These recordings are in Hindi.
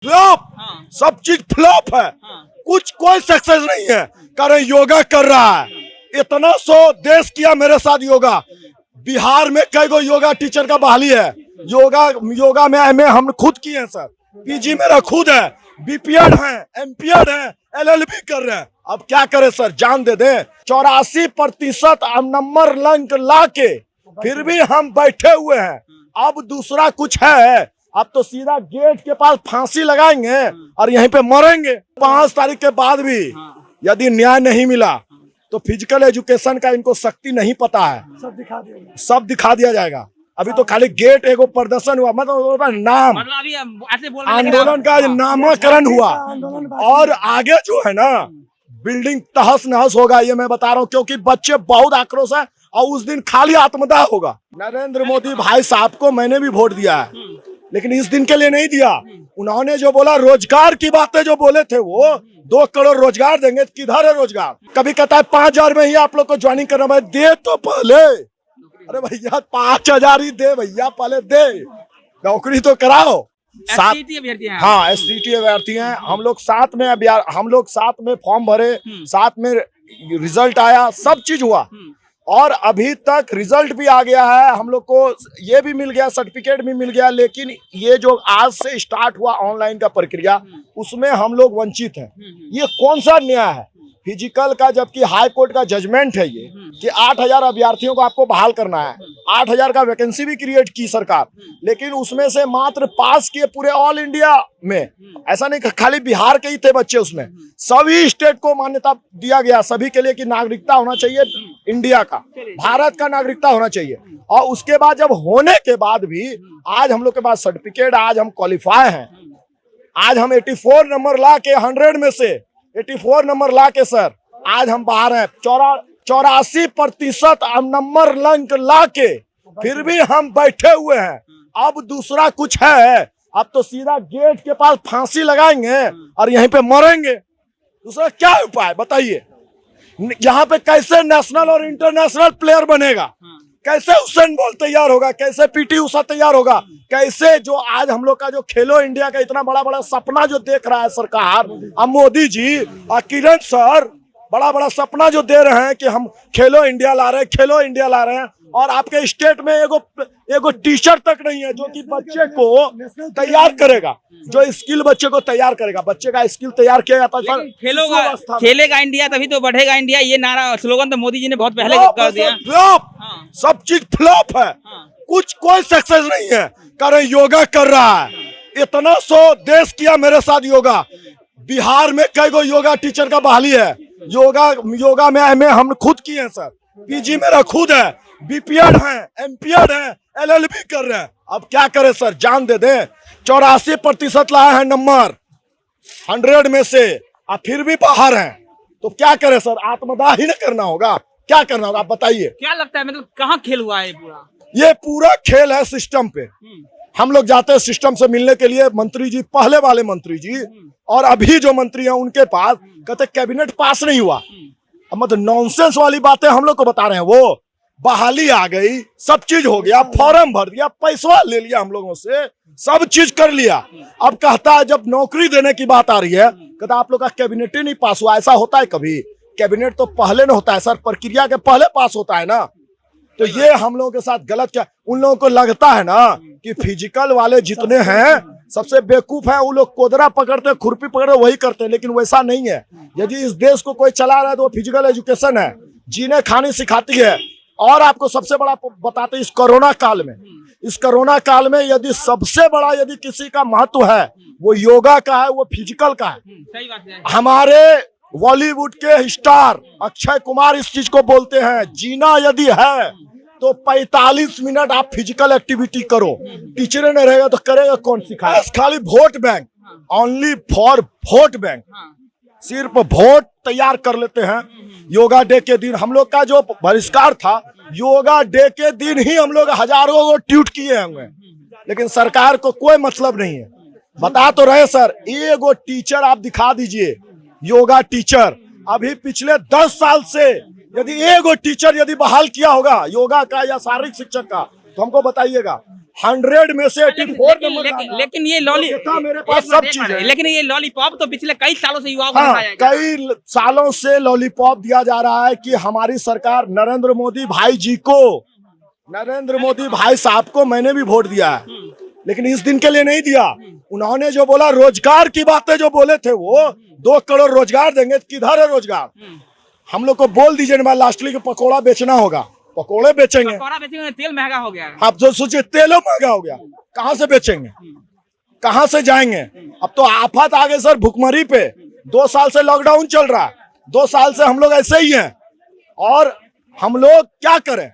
फ्लॉप, सब चीज फ्लॉप है। कुछ कोई सक्सेस नहीं है। कारण योगा कर रहा है, इतना सो देश किया मेरे साथ योगा। बिहार में कई गो योगा टीचर का बहाली है। योगा में एमए हम खुद किए हैं सर, पीजी मेरा खुद है, बीपीएड है, एमपीएड है, एलएलबी कर रहे हैं। अब क्या करें सर, जान दे दें। 84% नंबर लंक ला के फिर भी हम बैठे हुए हैं। अब दूसरा कुछ है, अब तो सीधा गेट के पास फांसी लगाएंगे और यहीं पे मरेंगे। 5 तारीख के बाद भी यदि न्याय नहीं मिला तो फिजिकल एजुकेशन का इनको शक्ति नहीं पता है, सब दिखा दिया जाएगा। अभी तो खाली गेट एगो प्रदर्शन हुआ, मतलब नाम आंदोलन का नामकरण हुआ, और आगे जो है ना बिल्डिंग तहस नहस होगा, ये मैं बता रहा हूँ। क्योंकि बच्चे बहुत आक्रोश है और उस दिन खाली आत्मदाह होगा। नरेंद्र मोदी भाई साहब को मैंने भी वोट दिया है, लेकिन इस दिन के लिए नहीं दिया। उन्होंने जो बोला, रोजगार की बातें जो बोले थे, वो 2 करोड़ रोजगार देंगे, किधर है रोजगार? कभी कहता है 5,000 में ही आप लोग को ज्वाइनिंग करना, भाई दे तो पहले। अरे भैया 5,000 ही दे भैया, पहले दे, नौकरी तो कराओ। हाँ, एसटीटी अभ्यर्थी हैं हम लोग, साथ में फॉर्म भरे, साथ में रिजल्ट आया, सब चीज हुआ, और अभी तक रिजल्ट भी आ गया है। हम लोग को ये भी मिल गया, सर्टिफिकेट भी मिल गया। लेकिन ये जो आज से स्टार्ट हुआ ऑनलाइन का प्रक्रिया, उसमें हम लोग वंचित हैं। ये कौन सा न्याय है फिजिकल का? जबकि हाई कोर्ट का जजमेंट है ये कि 8,000 अभ्यर्थियों को आपको बहाल करना है। 8,000 का वैकेंसी भी क्रिएट की सरकार, लेकिन उसमें से मात्र पास किए पूरे ऑल इंडिया में। ऐसा नहीं खाली बिहार के ही थे बच्चे, उसमें सभी स्टेट को मान्यता दिया गया, सभी के लिए कि नागरिकता होना चाहिए इंडिया का, भारत का नागरिकता होना चाहिए। और उसके बाद जब होने के बाद भी आज हम लोग के पास सर्टिफिकेट, आज हम क्वालिफाई हैं, आज हम 84 नंबर ला के 100 में से 84 नंबर ला के सर आज हम बाहर हैं। 84% नंबर लंक ला के फिर भी हम बैठे हुए हैं। अब दूसरा कुछ है, अब तो सीधा गेट के पास फांसी लगाएंगे और यहीं पे मरेंगे। दूसरा क्या उपाय बताइए? यहाँ पे कैसे नेशनल और इंटरनेशनल प्लेयर बनेगा? कैसे हुसैन बोल्ट तैयार होगा? कैसे पीटी उषा तैयार होगा? कैसे जो आज हम लोग का जो खेलो इंडिया का इतना बड़ा बड़ा सपना जो देख रहा है सरकार, अब मोदी जी और किरण सर बड़ा बड़ा सपना जो दे रहे हैं कि हम खेलो इंडिया ला रहे हैं, खेलो इंडिया ला रहे हैं, और आपके स्टेट में एगो टीचर तक नहीं है जो कि बच्चे को तैयार करेगा, जो स्किल बच्चे को तैयार करेगा। बच्चे का स्किल तैयार किया जाता है। खेलेगा इंडिया तभी तो बढ़ेगा इंडिया, ये नारा स्लोगन तो मोदी जी ने बहुत पहले कर दिया। फ्लॉप, सब चीज फ्लॉप है। कुछ कोई सक्सेस नहीं है। कारण योगा कर रहा है, इतना सो देश किया मेरे साथ योगा। बिहार में कई गो योगा टीचर का बहाली है। योगा में एमए हम खुद किए हैं सर, पीजी मेरा खुद है, बीपीएड है, एमपीएड है, एलएलबी कर रहे हैं। अब क्या करें सर, जान दे दें। 84% लाए हैं नंबर 100 में से, और फिर भी बाहर हैं। तो क्या करें सर, आत्मदाह ही न करना होगा? क्या करना होगा आप बताइए? क्या लगता है, मतलब कहाँ खेल हुआ है पूरा? ये पूरा खेल है सिस्टम पे। हम लोग जाते हैं सिस्टम से मिलने के लिए, मंत्री जी, पहले वाले मंत्री जी और अभी जो मंत्री हैं उनके पास, कहते कैबिनेट पास नहीं हुआ। अब मतलब नॉनसेंस वाली बातें हम लोग को बता रहे हैं। वो बहाली आ गई, सब चीज हो गया, फॉर्म भर दिया, पैसा ले लिया हम लोगों से, सब चीज कर लिया। अब कहता है जब नौकरी देने की बात आ रही है, कहता आप लोग का कैबिनेट ही नहीं पास हुआ। ऐसा होता है कभी? कैबिनेट तो पहले न होता है सर, प्रक्रिया के पहले पास होता है ना। तो ये हम लोगों के साथ गलत क्या, उन लोगों को लगता है ना कि फिजिकल वाले जितने हैं सबसे बेवकूफ है। वो लोग कोदरा पकड़ते, खुरपी पकड़ते, वही करते हैं, लेकिन वैसा नहीं है। यदि इस देश को कोई चला रहा है तो वो फिजिकल एजुकेशन है, जीने खाने सिखाती है। और आपको सबसे बड़ा बताते हैं, इस कोरोना काल में यदि सबसे बड़ा यदि किसी का महत्व है वो योगा का है, वो फिजिकल का है। सही बात है। हमारे बॉलीवुड के स्टार अक्षय कुमार इस चीज को बोलते हैं, जीना यदि है तो 45 मिनट आप फिजिकल एक्टिविटी करो। टीचर नहीं रहेगा तो करेगा कौन? सिखाए खाली vote bank, only for vote bank, सिर्फ वोट तैयार कर लेते हैं। योगा डे के दिन हम लोग का जो बहिष्कार था, योगा डे के दिन ही हम लोग हजारों को ट्वीट किए होंगे, लेकिन सरकार को कोई मतलब नहीं है। बता तो रहे सर, एगो टीचर आप दिखा दीजिए, योगा टीचर। अभी पिछले 10 साल से यदि एगो टीचर यदि बहाल किया होगा योगा का या शारीरिक शिक्षक का, तो हमको बताइएगा। 100 में से 84 नंबर लेकिन ये लॉली मेरे पास सब चीज है। लेकिन ये लॉलीपॉप तो पिछले कई सालों से युवाओं को हाँ, दिखाया जा रहा है। कई सालों से लॉलीपॉप दिया जा रहा है कि हमारी सरकार नरेंद्र मोदी भाई जी को, नरेंद्र मोदी भाई साहब को मैंने भी वोट दिया है, लेकिन इस दिन के लिए नहीं दिया। उन्होंने जो बोला रोजगार की बातें जो बोले थे, वो 2 करोड़ रोजगार देंगे, किधर है रोजगार? हम लोग को बोल दीजिए ना, लास्टली को पकौड़ा बेचना होगा, पकौड़े बेचेंगे। पकौड़ा बेचेंगे, तेल महंगा हो गया है। आप जो सोचिए तेलो महंगा हो गया, कहाँ से बेचेंगे, कहाँ से जाएंगे? अब तो आफत आ गई सर भुखमरी पे। 2 साल से लॉकडाउन चल रहा है, 2 साल से हम लोग ऐसे ही हैं, और हम लोग क्या करें?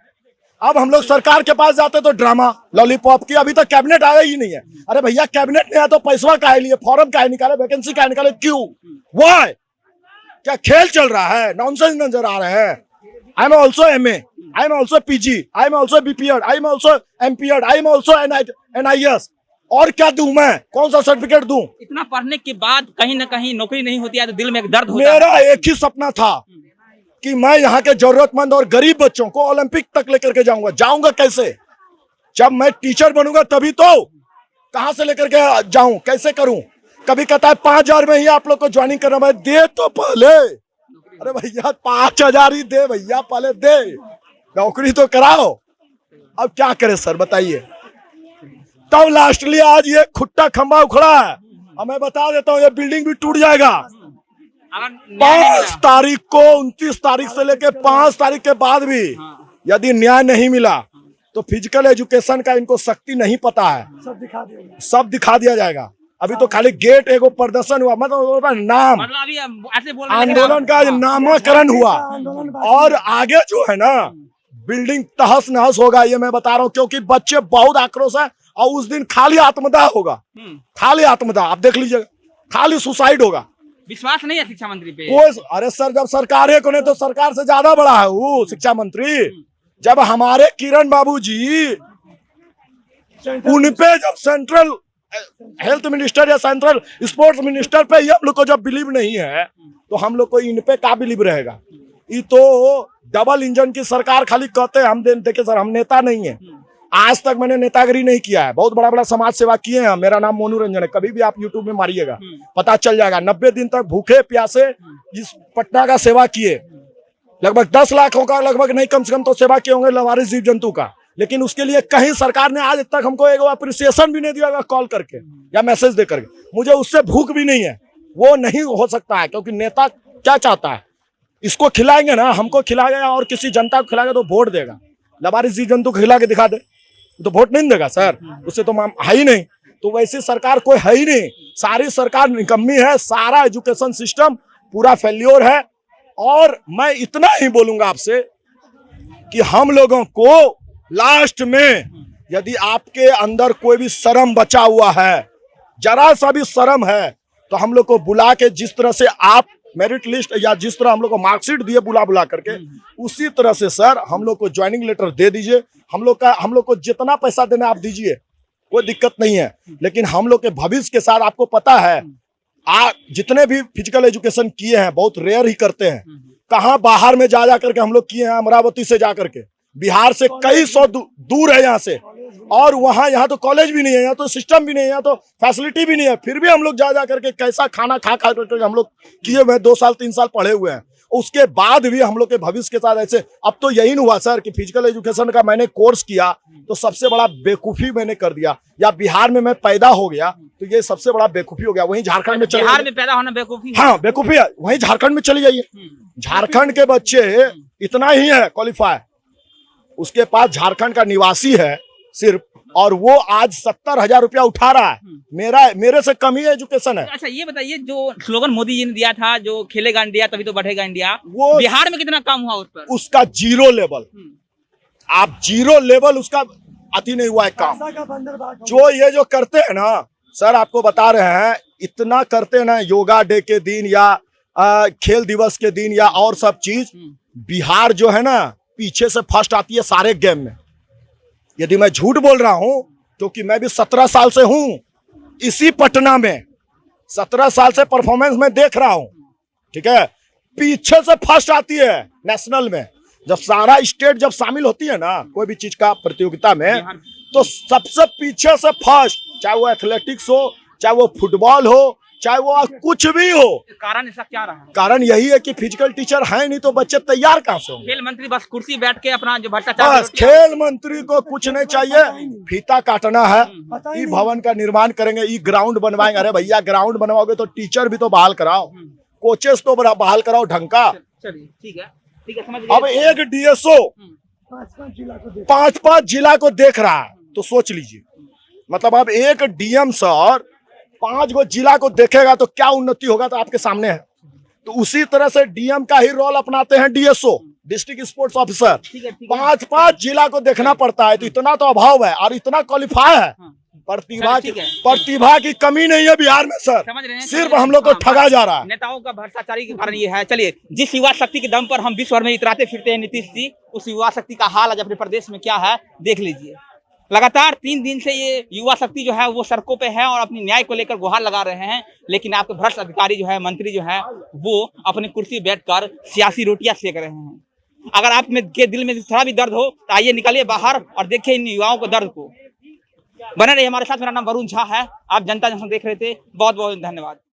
अब हम लोग सरकार के पास जाते तो ड्रामा लॉलीपॉप की, अभी तक कैबिनेट आया ही नहीं है। अरे भैया कैबिनेट नहीं आया तो पैसा काहे लिए, फॉर्म काहे निकाले, वैकेंसी काहे निकाले, क्यों, व्हाई? क्या खेल चल रहा है? नॉनसेंस नजर आ रहे हैं। I am also MA, I am also PG, I am also BPEd, I am also MPEd, I am also NIS। और क्या दूं मैं, कौन सा सर्टिफिकेट दूं? इतना पढ़ने के बाद कहीं ना कहीं नौकरी नहीं होती है तो दिल में एक दर्द होता है। मेरा एक ही सपना था कि मैं यहाँ के जरूरतमंद और गरीब बच्चों को ओलंपिक तक लेकर के जाऊंगा। जाऊंगा कैसे? जब मैं टीचर बनूंगा तभी तो। कहां से लेकर के जाऊं, कैसे करूं? कभी कहता है 5,000 में ही आप लोग को ज्वाइनिंग करना, भाई दे तो पहले। अरे भैया 5,000 ही दे भैया, पहले दे, नौकरी तो कराओ। अब क्या करे सर बताइए? तब लास्टली आज ये खुट्टा खंबा उखड़ा है। अब मैं बता देता हूँ, ये बिल्डिंग भी टूट जाएगा। 5 तारीख को, 29 तारीख से लेके 5 तारीख के बाद भी यदि न्याय नहीं मिला तो फिजिकल एजुकेशन का इनको शक्ति नहीं पता है, सब दिखा दिया जाएगा। अभी तो खाली गेट एगो प्रदर्शन हुआ, मतलब नाम, आंदोलन का नामकरण हुआ, और आगे जो है ना बिल्डिंग तहस नहस होगा, ये मैं बता रहा हूँ, क्योंकि बच्चे बहुत आक्रोश है। और उस दिन खाली आत्मदाह होगा, खाली आत्मदाह, आप देख लीजिएगा, खाली सुसाइड होगा। विश्वास नहीं है शिक्षा मंत्री पे कोई। अरे सर जब सरकार है को नहीं तो सरकार से ज्यादा बड़ा है वो शिक्षा मंत्री। जब हमारे किरण बाबू जी, उन पे जब सेंट्रल हेल्थ मिनिस्टर या सेंट्रल स्पोर्ट्स मिनिस्टर पे ही हम लोग को जब बिलीव नहीं है, तो हम लोग को इन पे क्या बिलीव रहेगा? ये तो डबल इंजन की सरकार खाली कहते हैं हम देखिए सर, हम नेता नहीं है, आज तक मैंने नेतागिरी नहीं किया है, बहुत बड़ा बड़ा समाज सेवा किए हैं। मेरा नाम मोनू रंजन है, कभी भी आप यूट्यूब में मारिएगा पता चल जाएगा। 90 दिन तक भूखे प्यासे इस पटना का सेवा किए, लगभग 10 लाखों का लगभग नहीं कम से कम तो सेवा किए होंगे लवारिस जीव जंतु का। लेकिन उसके लिए कहीं सरकार ने आज तक हमको एक अप्रिसिएशन भी नहीं दिया कॉल करके या मैसेज दे करके। मुझे उससे भूख भी नहीं है, वो नहीं हो सकता है, क्योंकि नेता क्या चाहता है, इसको खिलाएंगे ना, हमको खिलाएगा और किसी जनता को खिलाएगा तो वोट देगा। लवारिस जीव जंतु को खिला के दिखा दे तो वोट नहीं देगा सर, उससे तो है ही नहीं। तो वैसी सरकार कोई है ही नहीं, सारी सरकार निकम्मी है, सारा एजुकेशन सिस्टम पूरा फेल्योर है। और मैं इतना ही बोलूंगा आपसे कि हम लोगों को लास्ट में यदि आपके अंदर कोई भी शर्म बचा हुआ है, जरा सा भी शर्म है, तो हम लोग को बुला के, जिस तरह से आप मेरिट लिस्ट या जिस तरह हम लोग को मार्कशीट दिए बुला करके, उसी तरह से सर हम लोग को ज्वाइनिंग लेटर दे दीजिए। हम लोग को जितना पैसा देना आप दीजिए, कोई दिक्कत नहीं है। लेकिन हम लोग के भविष्य के साथ, आपको पता है जितने भी फिजिकल एजुकेशन किए हैं बहुत रेयर ही करते हैं। कहाँ बाहर में जा करके हम लोग किए हैं, अमरावती से जा करके, बिहार से कई 100 दूर है यहाँ से, और यहाँ तो कॉलेज भी नहीं है, यहाँ तो सिस्टम भी नहीं है, यहाँ तो फैसिलिटी भी नहीं है, फिर भी हम लोग जा करके कैसा खाना खा करके हम लोग किए हुए 2 साल 3 साल पढ़े हुए हैं। उसके बाद भी हम लोग के भविष्य के साथ ऐसे। अब तो यही हुआ सर कि फिजिकल एजुकेशन का मैंने कोर्स किया तो सबसे बड़ा बेवकूफी मैंने कर दिया, या बिहार में मैं पैदा हो गया तो ये सबसे बड़ा बेवकूफी हो गया। वहीं झारखंड में बिहार में पैदा होना बेवकूफी, हाँ बेवकूफी है, वहीं झारखंड में चली जाइए, झारखंड के बच्चे इतना ही है क्वालिफाई, उसके पास झारखंड का निवासी है सिर्फ, और वो आज 70,000 रुपया उठा रहा है। मेरे से कम ही एजुकेशन है। अच्छा ये बताइए, जो स्लोगन मोदी जी ने दिया था, जो खेलेगा इंडिया तभी तो बढ़ेगा इंडिया, वो बिहार में कितना काम हुआ उस पर? उसका 0 लेवल, आप 0 लेवल उसका अति नहीं हुआ है काम। जो ये जो करते हैं ना सर, आपको बता रहे हैं, इतना करते हैं ना, योगा डे के दिन या खेल दिवस के दिन या और सब चीज, बिहार जो है ना पीछे से फर्स्ट आती है सारे गेम में। यदि मैं झूठ बोल रहा हूं, क्योंकि मैं भी 17 साल से हूं इसी पटना में, 17 साल से परफॉर्मेंस में देख रहा हूं, ठीक है, पीछे से फर्स्ट आती है नेशनल में। जब सारा स्टेट जब शामिल होती है ना कोई भी चीज का प्रतियोगिता में, तो सबसे पीछे से फर्स्ट, चाहे वो एथलेटिक्स हो, चाहे वो फुटबॉल हो, चाहे वो कुछ भी हो। कारण इसका क्या रहा? कारण यही है कि फिजिकल टीचर है नहीं तो बच्चे तैयार कहाँ से होंगे। खेल मंत्री बस कुर्सी बैठ के अपना जो भ्रष्टाचार, बस खेल मंत्री को कुछ नहीं चाहिए, फीता काटना है, ई भवन का निर्माण करेंगे, ई ग्राउंड बनवाएंगे। अरे भैया ग्राउंड बनवाओगे तो टीचर भी तो बहाल कराओ, कोचेस तो बहाल कराओ ढंग का। चलिए ठीक है समझ अब गए। एक डीएसओ 5-5 जिला को देख रहा है, तो सोच लीजिए, मतलब अब एक डीएम सर 5 गो जिला को देखेगा तो क्या उन्नति होगा, तो आपके सामने है। तो उसी तरह से डीएम का ही रोल अपनाते हैं डीएसओ, डिस्ट्रिक्ट स्पोर्ट्स ऑफिसर। ठीक है 5-5 जिला को देखना पड़ता है, तो इतना तो अभाव है और इतना क्वालिफाई है, प्रतिभा की कमी नहीं है बिहार में सर, समझ रहे हैं, सिर्फ हम लोग को ठगा जा रहा है। नेताओं का भ्रष्टाचारी के कारण ये है। चलिए, जिस युवा शक्ति के दम पर हम विश्व भर में इतराते फिरते हैं नीतीश जी, उस युवा शक्ति का हाल आज अपने प्रदेश में क्या है देख लीजिए। लगातार 3 दिन से ये युवा शक्ति जो है वो सड़कों पे है और अपनी न्याय को लेकर गुहार लगा रहे हैं, लेकिन आपके भ्रष्ट अधिकारी जो है, मंत्री जो है, वो अपनी कुर्सी बैठकर सियासी रोटियां सेक रहे हैं। अगर आप में के दिल में थोड़ा भी दर्द हो तो आइए निकलिए बाहर और देखिए इन युवाओं को दर्द को। बने रहिए हमारे साथ। मेरा नाम वरुण झा है, आप जनता जंक्शन देख रहे थे। बहुत बहुत धन्यवाद।